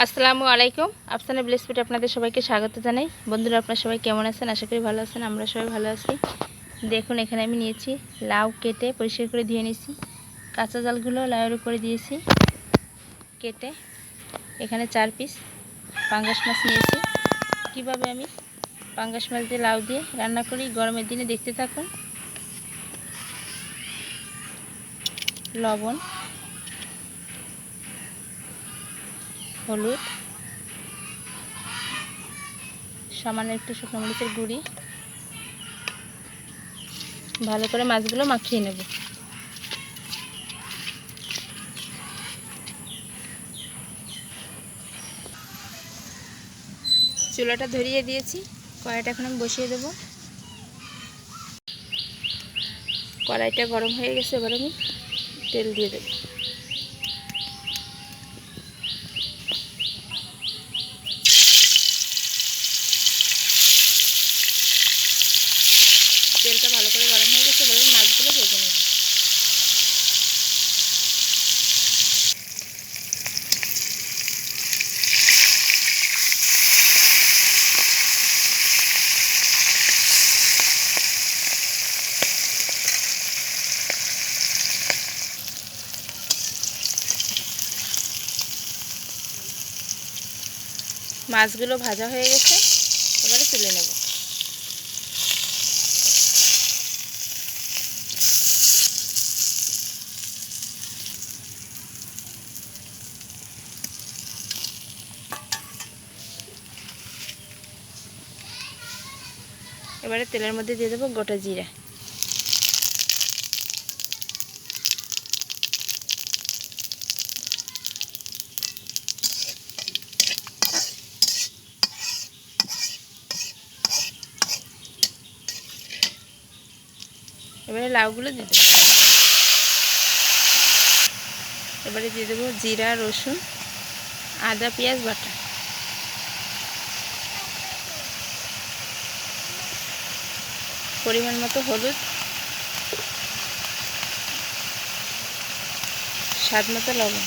আসসালামু আলাইকুম। আফসানা ভিলেজ ফুডে আপনাদের সবাইকে স্বাগত জানাই। বন্ধুরা, আপনারা সবাই কেমন আছেন? আশা করি ভালো আছেন। আমরা সবাই ভালো আছি। দেখুন, এখানে আমি নিয়েছি লাউ, কেটে পরিষ্কার করে ধুয়ে নিয়েছি। কাঁচা জালগুলো লাউয়ের উপরে দিয়েছি কেটে। এখানে 4 পিস পাঙ্গাস মাছ নিয়েছি। কিভাবে আমি পাঙ্গাস মাছ দিয়ে লাউ দিয়ে রান্না করি গরমের দিনে দেখতে থাকুন। লবণ, হলুদ, সামান্য একটু শুকনো মরিচের গুঁড়ি, ভালো করে মাছগুলো মাখিয়ে নেব। চুলাটা ধরিয়ে দিয়েছি, কড়াইটা এখন আমি বসিয়ে দেব। কড়াইটা গরম হয়ে গেছে, এবার আমি তেল দিয়ে দেব। তেলটা ভালো করে গরম হয়ে গেছে, এবার মাছগুলো ভেজে নেব। মাছগুলো ভাজা হয়ে গেছে, এবারে তুলে নেব। এবারে তেলের মধ্যে দিয়ে দেবো গোটা জিরা, এবারে লাউগুলো দিয়ে দেবো। এবারে দিয়ে দেবো জিরা, রসুন, আদা, পেঁয়াজ বাটা, পরিমাণ মতো হলুদ, স্বাদ মতো লবণ।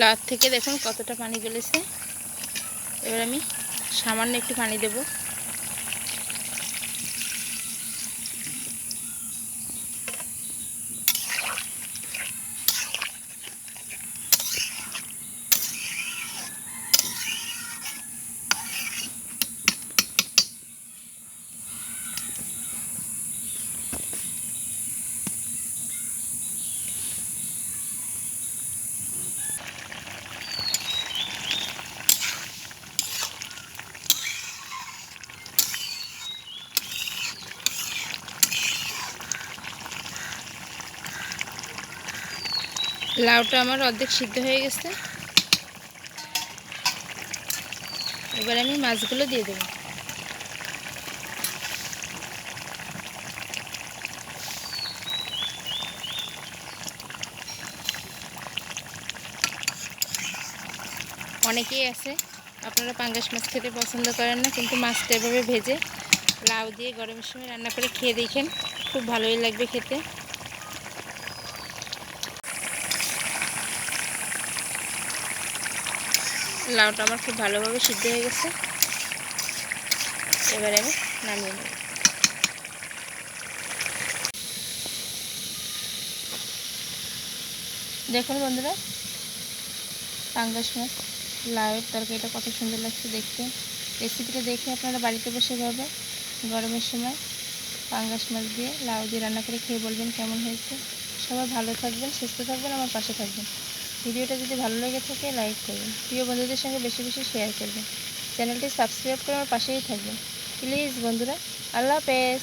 লাউ থেকে দেখুন কতটা পানি গলেছে। এবার আমি সামান্য একটু পানি দেব। লাউটা আমার অর্ধেক সিদ্ধ হয়ে গেছে, এবার আমি মাছগুলো দিয়ে দেব। অনেকেই আছে আপনারা পাঙ্গাস মাছ খেতে পছন্দ করেন না, কিন্তু মাছটা এভাবে ভেজে লাউ দিয়ে গরমের সময় রান্না করে খেয়ে দেখেন, খুব ভালোই লাগবে খেতে। লাউটা আমার খুব ভালোভাবে সিদ্ধ হয়ে গেছে, এবারে আমি নামিয়ে নেব। দেখুন বন্ধুরা, পাঙ্গাস মাছ লাউয়ের তরকারিটা কত সুন্দর লাগছে দেখতে। রেসিপিটা দেখে আপনারা বাড়িতে বসে যাবে গরমের সময় পাঙ্গাস মাছ দিয়ে লাউ দিয়ে রান্না করে খেয়ে বলবেন কেমন হয়েছে। সবাই ভালো থাকবেন, সুস্থ থাকবেন, আমার পাশে থাকবেন। ভিডিওটা যদি ভালো লেগে থাকে লাইক করবেন, প্রিয় বন্ধুদের সঙ্গে বেশি বেশি শেয়ার করবেন, চ্যানেলটি সাবস্ক্রাইব করে আমার পাশেই থাকবেন প্লিজ বন্ধুরা। আল্লাহ হাফেজ।